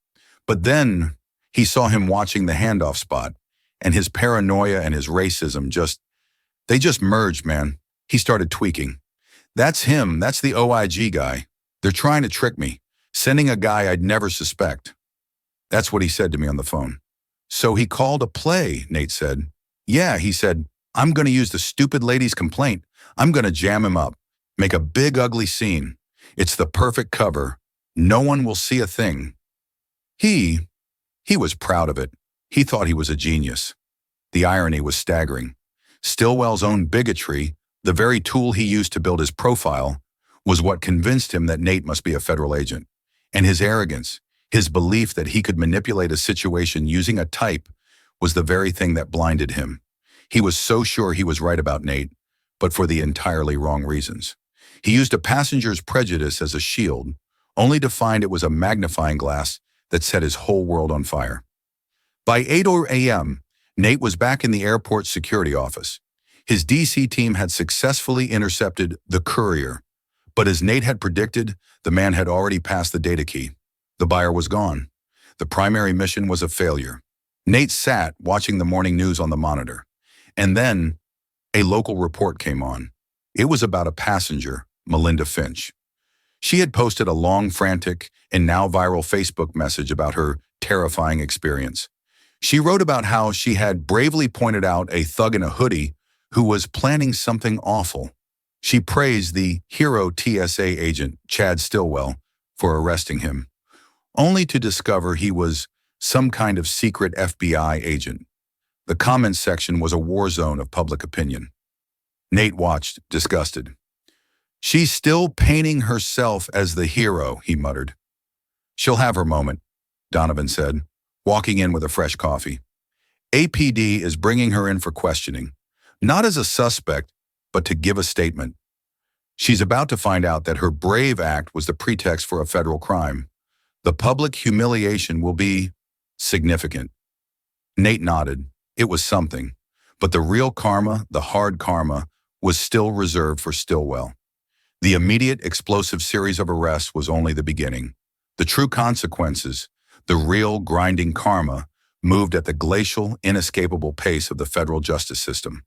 But then he saw him watching the handoff spot, and his paranoia and his racism they just merged, man. He started tweaking. That's him, that's the OIG guy. They're trying to trick me, sending a guy I'd never suspect. That's what he said to me on the phone. So he called a play, Nate said. Yeah, he said, I'm going to use the stupid lady's complaint. I'm going to jam him up, make a big ugly scene. It's the perfect cover. No one will see a thing. He was proud of it. He thought he was a genius. The irony was staggering. Stillwell's own bigotry, the very tool he used to build his profile, was what convinced him that Nate must be a federal agent. And his arrogance, his belief that he could manipulate a situation using a type, was the very thing that blinded him. He was so sure he was right about Nate, but for the entirely wrong reasons. He used a passenger's prejudice as a shield, only to find it was a magnifying glass that set his whole world on fire. By 8 a.m., Nate was back in the airport security office. His DC team had successfully intercepted the courier, but as Nate had predicted, the man had already passed the data key. The buyer was gone. The primary mission was a failure. Nate sat watching the morning news on the monitor, and then a local report came on. It was about a passenger, Melinda Finch. She had posted a long, frantic, and now viral Facebook message about her terrifying experience. She wrote about how she had bravely pointed out a thug in a hoodie who was planning something awful. She praised the hero TSA agent, Chad Stillwell, for arresting him, only to discover he was some kind of secret FBI agent. The comments section was a war zone of public opinion. Nate watched, disgusted. "She's still painting herself as the hero," he muttered. "She'll have her moment," Donovan said, walking in with a fresh coffee. "APD is bringing her in for questioning, not as a suspect, but to give a statement. She's about to find out that her brave act was the pretext for a federal crime. The public humiliation will be significant." Nate nodded. It was something, but the real karma, the hard karma, was still reserved for Stillwell. The immediate explosive series of arrests was only the beginning. The true consequences, the real grinding karma, moved at the glacial, inescapable pace of the federal justice system.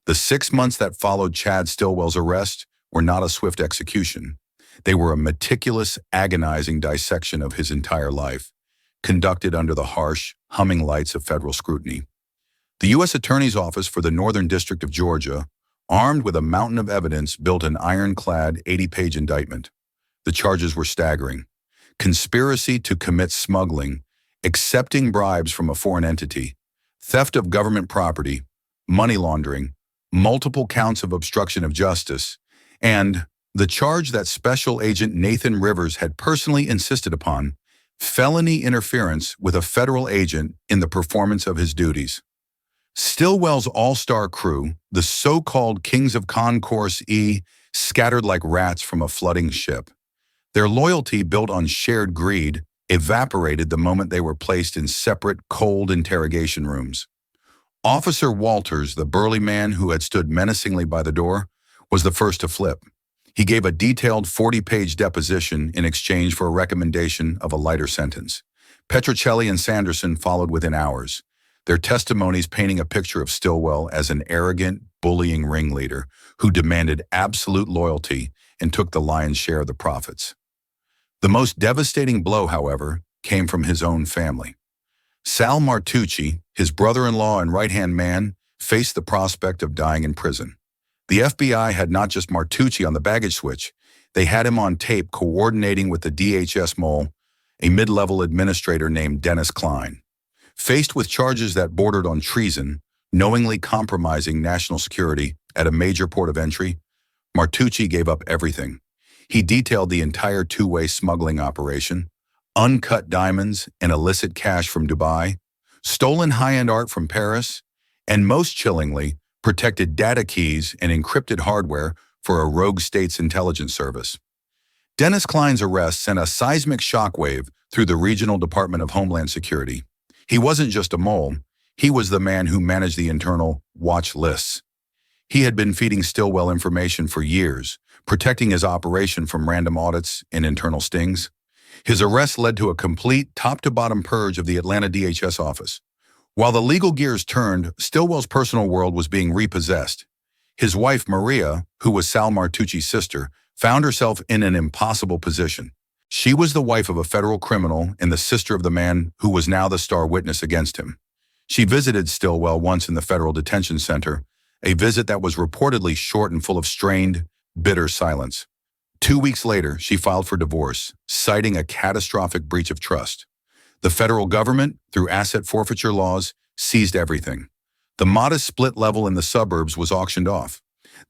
The 6 months that followed Chad Stillwell's arrest were not a swift execution. They were a meticulous, agonizing dissection of his entire life, conducted under the harsh, humming lights of federal scrutiny. The U.S. Attorney's Office for the Northern District of Georgia, armed with a mountain of evidence, built an ironclad 80-page indictment. The charges were staggering: conspiracy to commit smuggling, accepting bribes from a foreign entity, theft of government property, money laundering, multiple counts of obstruction of justice, and the charge that Special Agent Nathan Rivers had personally insisted upon: felony interference with a federal agent in the performance of his duties. Stillwell's all-star crew, the so-called Kings of Concourse E, scattered like rats from a flooding ship. Their loyalty, built on shared greed, evaporated the moment they were placed in separate, cold interrogation rooms. Officer Walters, the burly man who had stood menacingly by the door, was the first to flip. He gave a detailed 40-page deposition in exchange for a recommendation of a lighter sentence. Petrocelli and Sanderson followed within hours, their testimonies painting a picture of Stillwell as an arrogant, bullying ringleader who demanded absolute loyalty and took the lion's share of the profits. The most devastating blow, however, came from his own family. Sal Martucci, his brother-in-law and right-hand man, faced the prospect of dying in prison. The FBI had not just Martucci on the baggage switch, they had him on tape coordinating with the DHS mole, a mid-level administrator named Dennis Klein. Faced with charges that bordered on treason, knowingly compromising national security at a major port of entry, Martucci gave up everything. He detailed the entire two-way smuggling operation: uncut diamonds and illicit cash from Dubai, stolen high-end art from Paris, and most chillingly, protected data keys and encrypted hardware for a rogue state's intelligence service. Dennis Klein's arrest sent a seismic shockwave through the Regional Department of Homeland Security. He wasn't just a mole, he was the man who managed the internal watch lists. He had been feeding Stillwell information for years, protecting his operation from random audits and internal stings. His arrest led to a complete top-to-bottom purge of the Atlanta DHS office. While the legal gears turned, Stillwell's personal world was being repossessed. His wife, Maria, who was Sal Martucci's sister, found herself in an impossible position. She was the wife of a federal criminal and the sister of the man who was now the star witness against him. She visited Stillwell once in the federal detention center, a visit that was reportedly short and full of strained, bitter silence. 2 weeks later, she filed for divorce, citing a catastrophic breach of trust. The federal government, through asset forfeiture laws, seized everything. The modest split level in the suburbs was auctioned off.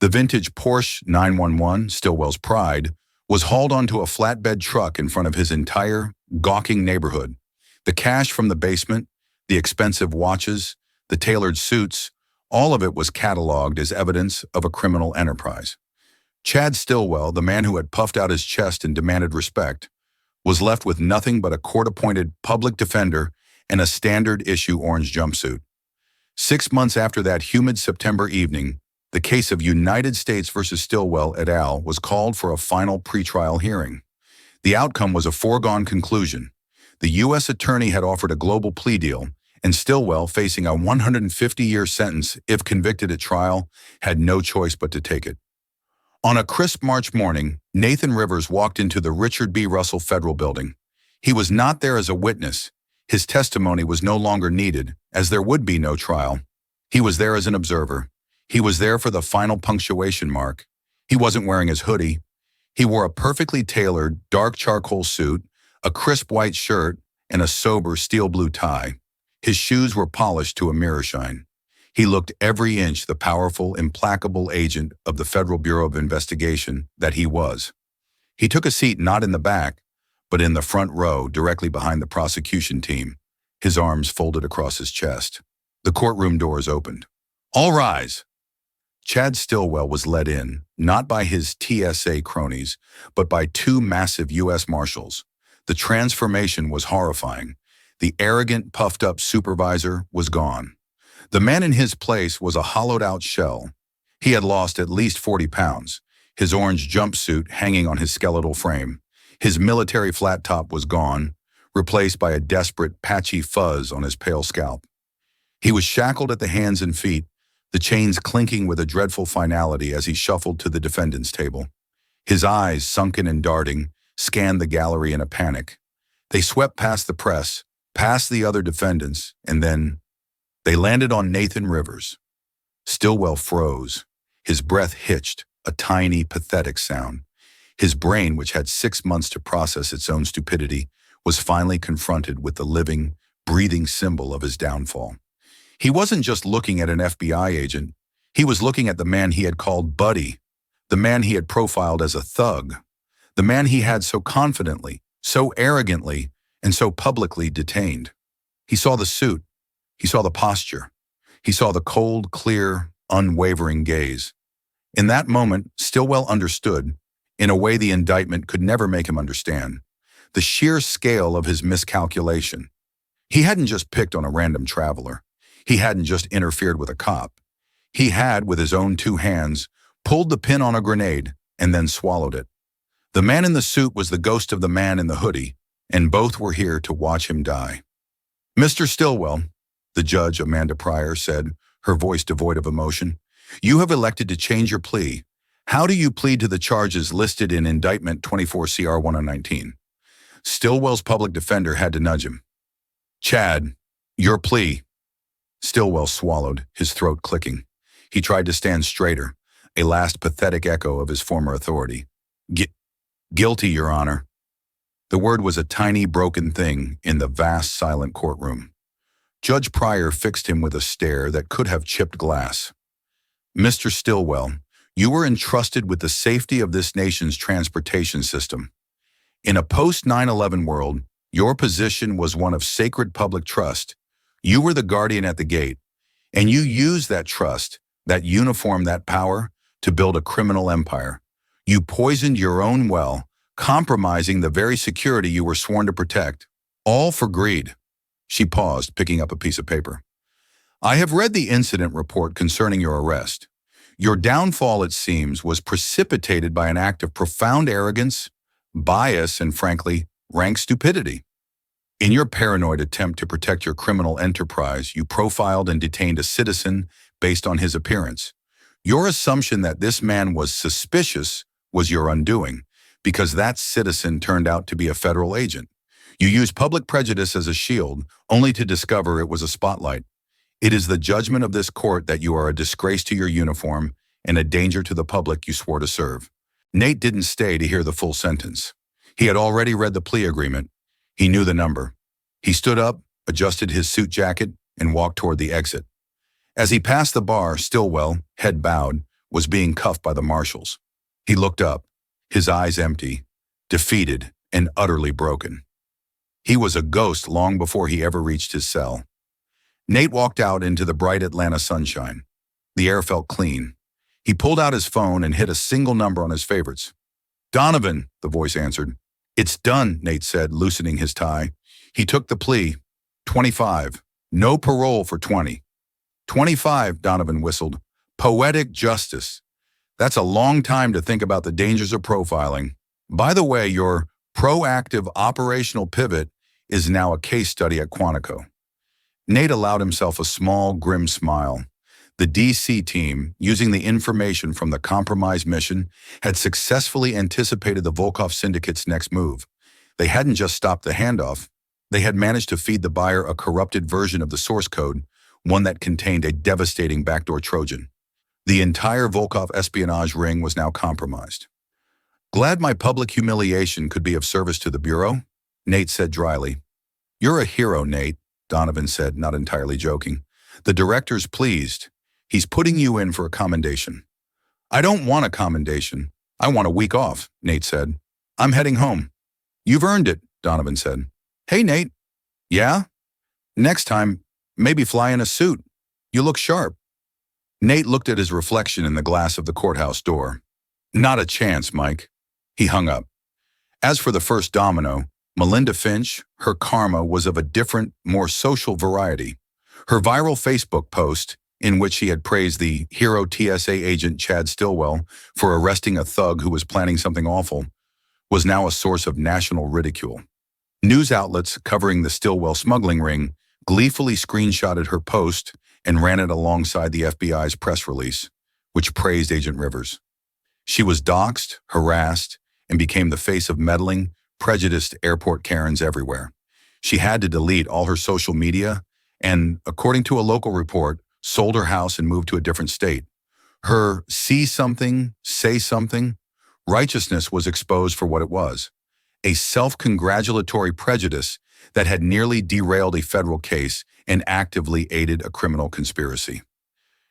The vintage Porsche 911, Stillwell's pride, was hauled onto a flatbed truck in front of his entire, gawking neighborhood. The cash from the basement, the expensive watches, the tailored suits, all of it was cataloged as evidence of a criminal enterprise. Chad Stillwell, the man who had puffed out his chest and demanded respect, was left with nothing but a court-appointed public defender and a standard-issue orange jumpsuit. 6 months after that humid September evening, the case of United States versus Stillwell et al. Was called for a final pretrial hearing. The outcome was a foregone conclusion. The U.S. attorney had offered a global plea deal, and Stillwell, facing a 150-year sentence if convicted at trial, had no choice but to take it. On a crisp March morning, Nathan Rivers walked into the Richard B. Russell Federal Building. He was not there as a witness. His testimony was no longer needed, as there would be no trial. He was there as an observer. He was there for the final punctuation mark. He wasn't wearing his hoodie. He wore a perfectly tailored, dark charcoal suit, a crisp white shirt, and a sober steel blue tie. His shoes were polished to a mirror shine. He looked every inch the powerful, implacable agent of the Federal Bureau of Investigation that he was. He took a seat not in the back, but in the front row, directly behind the prosecution team, his arms folded across his chest. The courtroom doors opened. "All rise." Chad Stillwell was led in, not by his TSA cronies, but by two massive U.S. Marshals. The transformation was horrifying. The arrogant, puffed-up supervisor was gone. The man in his place was a hollowed-out shell. He had lost at least 40 pounds, his orange jumpsuit hanging on his skeletal frame. His military flat top was gone, replaced by a desperate, patchy fuzz on his pale scalp. He was shackled at the hands and feet, the chains clinking with a dreadful finality as he shuffled to the defendant's table. His eyes, sunken and darting, scanned the gallery in a panic. They swept past the press, past the other defendants, and then they landed on Nathan Rivers. Stillwell froze. His breath hitched, a tiny, pathetic sound. His brain, which had 6 months to process its own stupidity, was finally confronted with the living, breathing symbol of his downfall. He wasn't just looking at an FBI agent. He was looking at the man he had called Buddy, the man he had profiled as a thug, the man he had so confidently, so arrogantly, and so publicly detained. He saw the suit. He saw the posture. He saw the cold, clear, unwavering gaze. In that moment, Stillwell understood, in a way the indictment could never make him understand, the sheer scale of his miscalculation. He hadn't just picked on a random traveler. He hadn't just interfered with a cop. He had, with his own two hands, pulled the pin on a grenade and then swallowed it. The man in the suit was the ghost of the man in the hoodie, and both were here to watch him die. "Mr. Stillwell," the judge, Amanda Pryor, said, her voice devoid of emotion, "you have elected to change your plea. How do you plead to the charges listed in Indictment 24 CR 1019? Stillwell's public defender had to nudge him. "Chad, your plea." Stillwell swallowed, his throat clicking. He tried to stand straighter, a last pathetic echo of his former authority. Guilty, Your Honor." The word was a tiny, broken thing in the vast, silent courtroom. Judge Pryor fixed him with a stare that could have chipped glass. "Mr. Stillwell, you were entrusted with the safety of this nation's transportation system. In a post-9/11 world, your position was one of sacred public trust. You were the guardian at the gate, and you used that trust, that uniform, that power, to build a criminal empire. You poisoned your own well, compromising the very security you were sworn to protect, all for greed." She paused, picking up a piece of paper. "I have read the incident report concerning your arrest. Your downfall, it seems, was precipitated by an act of profound arrogance, bias, and frankly, rank stupidity. In your paranoid attempt to protect your criminal enterprise, you profiled and detained a citizen based on his appearance. Your assumption that this man was suspicious was your undoing, because that citizen turned out to be a federal agent. You used public prejudice as a shield, only to discover it was a spotlight. It is the judgment of this court that you are a disgrace to your uniform and a danger to the public you swore to serve." Nate didn't stay to hear the full sentence. He had already read the plea agreement. He knew the number. He stood up, adjusted his suit jacket, and walked toward the exit. As he passed the bar, Stillwell, head bowed, was being cuffed by the marshals. He looked up, his eyes empty, defeated, and utterly broken. He was a ghost long before he ever reached his cell. Nate walked out into the bright Atlanta sunshine. The air felt clean. He pulled out his phone and hit a single number on his favorites. "Donovan," the voice answered. "It's done," Nate said, loosening his tie. He took the plea. 25. No parole for 20. 25, Donovan whistled. Poetic justice. That's a long time to think about the dangers of profiling. By the way, your proactive operational pivot is now a case study at Quantico. Nate allowed himself a small, grim smile. The DC team, using the information from the compromised mission, had successfully anticipated the Volkov syndicate's next move. They hadn't just stopped the handoff. They had managed to feed the buyer a corrupted version of the source code, one that contained a devastating backdoor Trojan. The entire Volkov espionage ring was now compromised. Glad my public humiliation could be of service to the Bureau, Nate said dryly. You're a hero, Nate, Donovan said, not entirely joking. The director's pleased. He's putting you in for a commendation. I don't want a commendation. I want a week off, Nate said. I'm heading home. You've earned it, Donovan said. Hey, Nate. Yeah? Next time, maybe fly in a suit. You look sharp. Nate looked at his reflection in the glass of the courthouse door. Not a chance, Mike. He hung up. As for the first domino, Melinda Finch, her karma was of a different, more social variety. Her viral Facebook post, in which she had praised the hero TSA agent Chad Stillwell for arresting a thug who was planning something awful, was now a source of national ridicule. News outlets covering the Stillwell smuggling ring gleefully screenshotted her post and ran it alongside the FBI's press release, which praised Agent Rivers. She was doxxed, harassed, and became the face of meddling, prejudiced airport Karens everywhere. She had to delete all her social media and, according to a local report, sold her house and moved to a different state. Her see something, say something, righteousness was exposed for what it was, a self-congratulatory prejudice that had nearly derailed a federal case and actively aided a criminal conspiracy.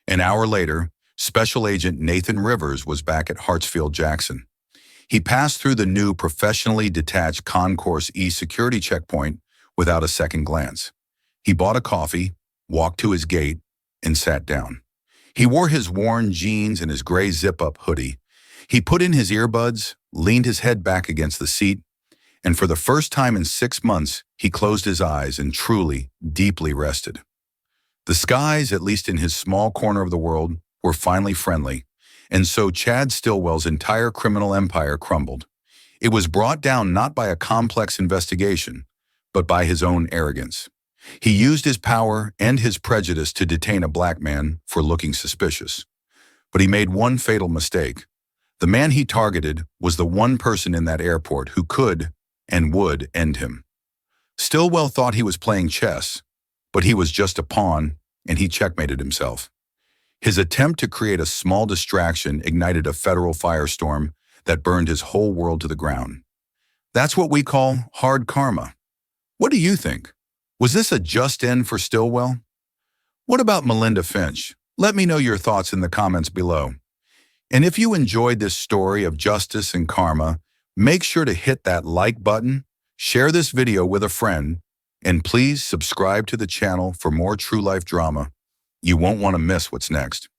An hour later, Special Agent Nathan Rivers was back at Hartsfield-Jackson. He passed through the new professionally detached Concourse E security checkpoint without a second glance. He bought a coffee, walked to his gate, and sat down. He wore his worn jeans and his gray zip-up hoodie. He put in his earbuds, leaned his head back against the seat, and for the first time in 6 months, he closed his eyes and truly, deeply rested. The skies, at least in his small corner of the world, were finally friendly, and so Chad Stillwell's entire criminal empire crumbled. It was brought down not by a complex investigation, but by his own arrogance. He used his power and his prejudice to detain a black man for looking suspicious. But he made one fatal mistake. The man he targeted was the one person in that airport who could and would end him. Stillwell thought he was playing chess, but he was just a pawn, and he checkmated himself. His attempt to create a small distraction ignited a federal firestorm that burned his whole world to the ground. That's what we call hard karma. What do you think? Was this a just end for Stillwell? What about Melinda Finch? Let me know your thoughts in the comments below. And if you enjoyed this story of justice and karma, make sure to hit that like button, share this video with a friend, and please subscribe to the channel for more true life drama. You won't want to miss what's next.